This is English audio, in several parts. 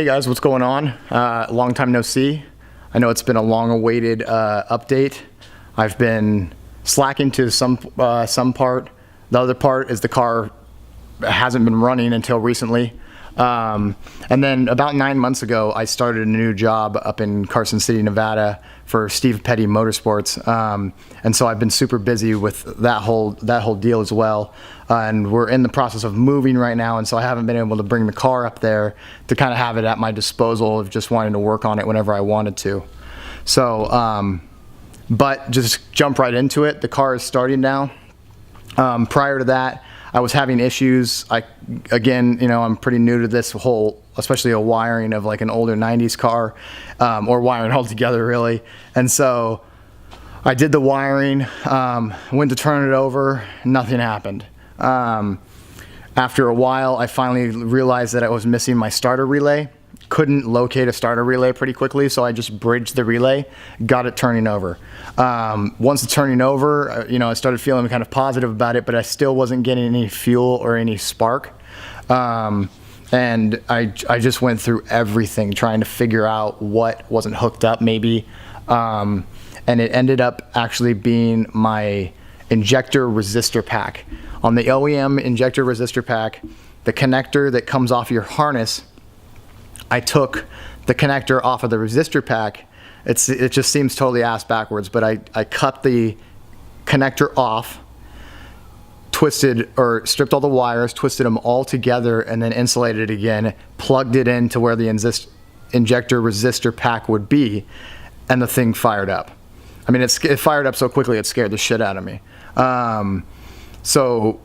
Hey guys, what's going on? Long time no see. I know it's been a long-awaited update. I've been slacking to some part. The other part is the car hasn't been running until recently. And then about 9 months ago, I started a new job up in Carson City, Nevada for Steve Petty Motorsports. And so I've been super busy with that whole deal as well. And we're in the process of moving right now, and so I haven't been able to bring the car up there to kind of have it at my disposal of just wanting to work on it whenever I wanted to. So, but just jump right into it. The car is starting now. Prior to that, I was having issues. Again, you know, I'm pretty new to this whole, especially a wiring of like an older 90s car, or wiring altogether really. And so I did the wiring, went to turn it over, nothing happened. After a while, I finally realized that I was missing my starter relay. Couldn't locate a starter relay pretty quickly, so I just bridged the relay, got it turning over. Once it's turning over, you know, I started feeling kind of positive about it, but I still wasn't getting any fuel or any spark. And I just went through everything trying to figure out what wasn't hooked up maybe. And it ended up actually being my injector resistor pack. On the OEM injector resistor pack, the connector that comes off your harness, I took the connector off of the resistor pack. It just seems totally ass backwards, but I cut the connector off, twisted or stripped all the wires, twisted them all together, and then insulated it again, plugged it into where the injector resistor pack would be, and the thing fired up. I mean, it fired up so quickly it scared the shit out of me. So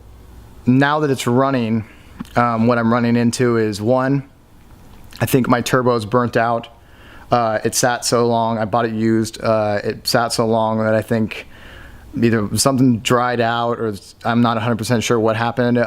now that it's running, what I'm running into is one, I think my turbo's burnt out. It sat so long, I bought it used, it sat so long that I think either something dried out or I'm not 100% sure what happened.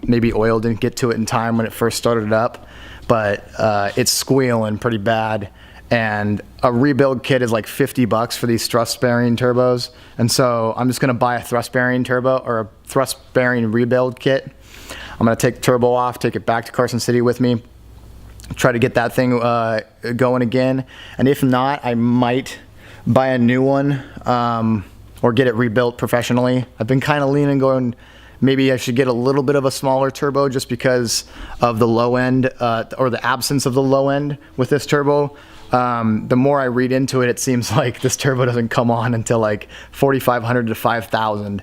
Maybe oil didn't get to it in time when it first started up, but it's squealing pretty bad. And a rebuild kit is like $50 for these thrust bearing turbos. And so I'm just gonna buy a thrust bearing turbo or a thrust bearing rebuild kit. I'm gonna take the turbo off, take it back to Carson City with me, try to get that thing going again. And if not, I might buy a new one or get it rebuilt professionally. I've been kind of leaning going, maybe I should get a little bit of a smaller turbo just because of the low end or the absence of the low end with this turbo. The more I read into it, it seems like this turbo doesn't come on until like 4,500 to 5,000.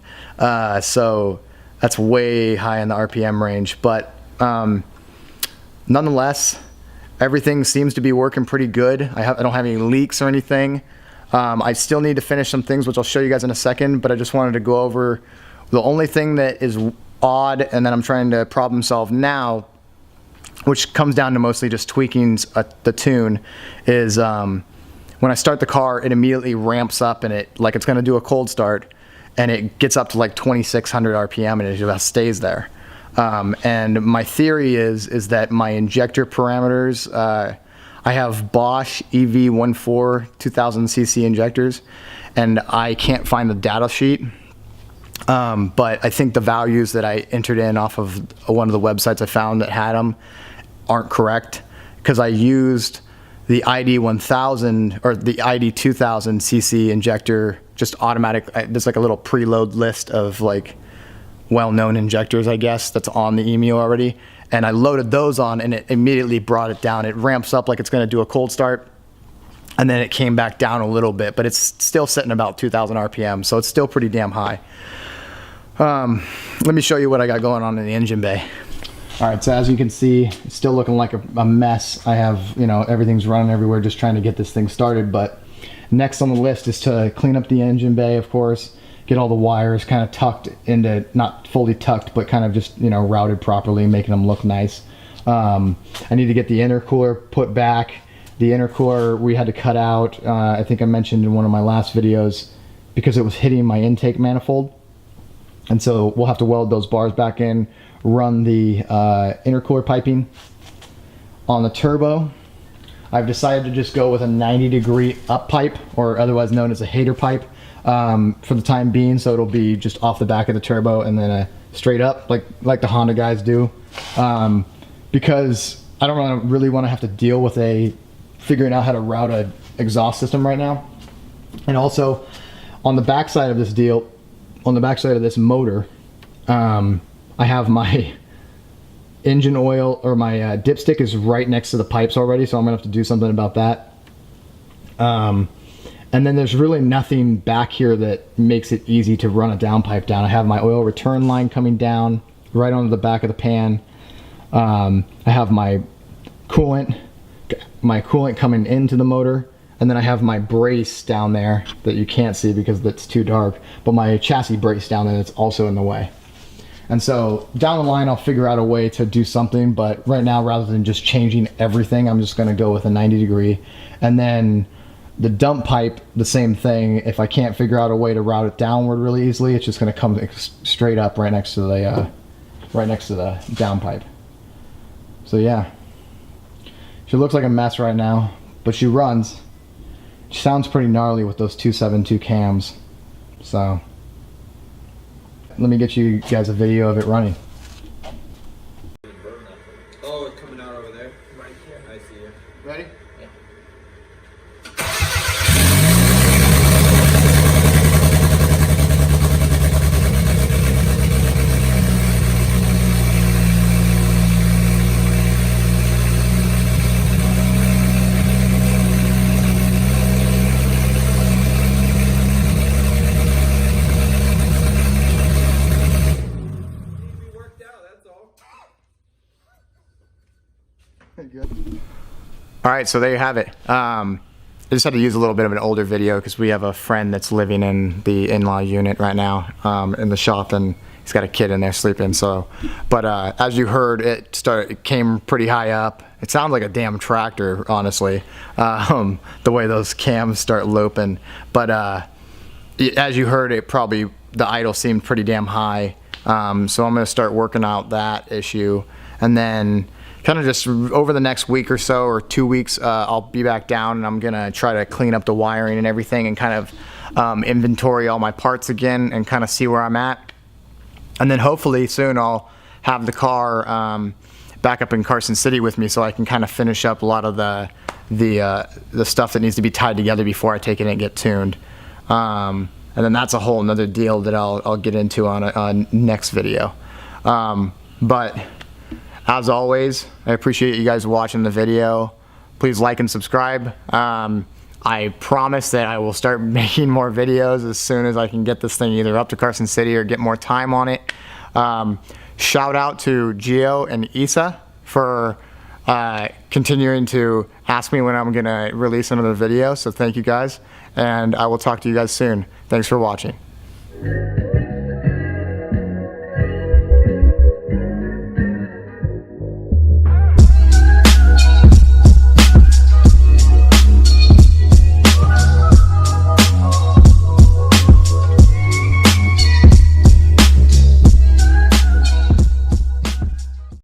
So that's way high in the RPM range. But nonetheless, everything seems to be working pretty good. I don't have any leaks or anything. I still need to finish some things, which I'll show you guys in a second, but I just wanted to go over the only thing that is odd and that I'm trying to problem solve now, which comes down to mostly just tweaking the tune, is when I start the car, it immediately ramps up and like it's gonna do a cold start, and it gets up to like 2,600 RPM and it just stays there. And my theory is that my injector parameters, I have Bosch EV14 2000cc injectors, and I can't find the data sheet. But I think the values that I entered in off of one of the websites I found that had them aren't correct, because I used the ID1000 or the ID2000cc injector, just automatic. There's like a little preload list of like well-known injectors, I guess, that's on the EMU already. And I loaded those on and it immediately brought it down. It ramps up like it's gonna do a cold start, and then it came back down a little bit, but it's still sitting about 2,000 RPM, so it's still pretty damn high. Let me show you what I got going on in the engine bay. All right, so as you can see, it's still looking like a mess. I have, you know, everything's running everywhere just trying to get this thing started, but next on the list is to clean up the engine bay, of course, get all the wires kind of tucked into, not fully tucked, but kind of just, you know, routed properly, making them look nice. I need to get the intercooler put back. The intercooler we had to cut out, I think I mentioned in one of my last videos, because it was hitting my intake manifold. And so we'll have to weld those bars back in, run the intercooler piping. On the turbo, I've decided to just go with a 90-degree up pipe, or otherwise known as a hater pipe, for the time being, so it'll be just off the back of the turbo and then a straight up like the Honda guys do, because I don't really want to have to deal with figuring out how to route a exhaust system right now. And also on the backside of this deal, on the backside of this motor, I have my engine oil, or my dipstick is right next to the pipes already, so I'm gonna have to do something about that. And then there's really nothing back here that makes it easy to run a downpipe down. I have my oil return line coming down right onto the back of the pan. I have my coolant coming into the motor, and then I have my brace down there that you can't see because it's too dark, but my chassis brace down there that's also in the way. And so down the line I'll figure out a way to do something, but right now, rather than just changing everything, I'm just gonna go with a 90 degree. And then the dump pipe, the same thing. If I can't figure out a way to route it downward really easily, it's just gonna come straight up right next to the downpipe. So yeah, she looks like a mess right now, but she runs. She sounds pretty gnarly with those 272 cams. So let me get you guys a video of it running. Oh, it's coming out over there? Right here. I see you. Ready? Yeah. Good. All right, so there you have it. I just had to use a little bit of an older video because we have a friend that's living in the in-law unit right now in the shop, and he's got a kid in there sleeping. So, but as you heard, it came pretty high up. It sounds like a damn tractor, honestly, the way those cams start loping. But as you heard, the idle seemed pretty damn high. So I'm gonna start working out that issue, and then kind of just over the next week or so, or 2 weeks, I'll be back down, and I'm gonna try to clean up the wiring and everything, and kind of inventory all my parts again, and kind of see where I'm at. And then hopefully soon I'll have the car back up in Carson City with me, so I can kind of finish up a lot of the stuff that needs to be tied together before I take it and get tuned. And then that's a whole nother deal that I'll get into on a next video. But as always, I appreciate you guys watching the video. Please like and subscribe. I promise that I will start making more videos as soon as I can get this thing either up to Carson City or get more time on it. Shout out to Gio and Isa for continuing to ask me when I'm gonna release another video. So thank you guys, and I will talk to you guys soon. Thanks for watching.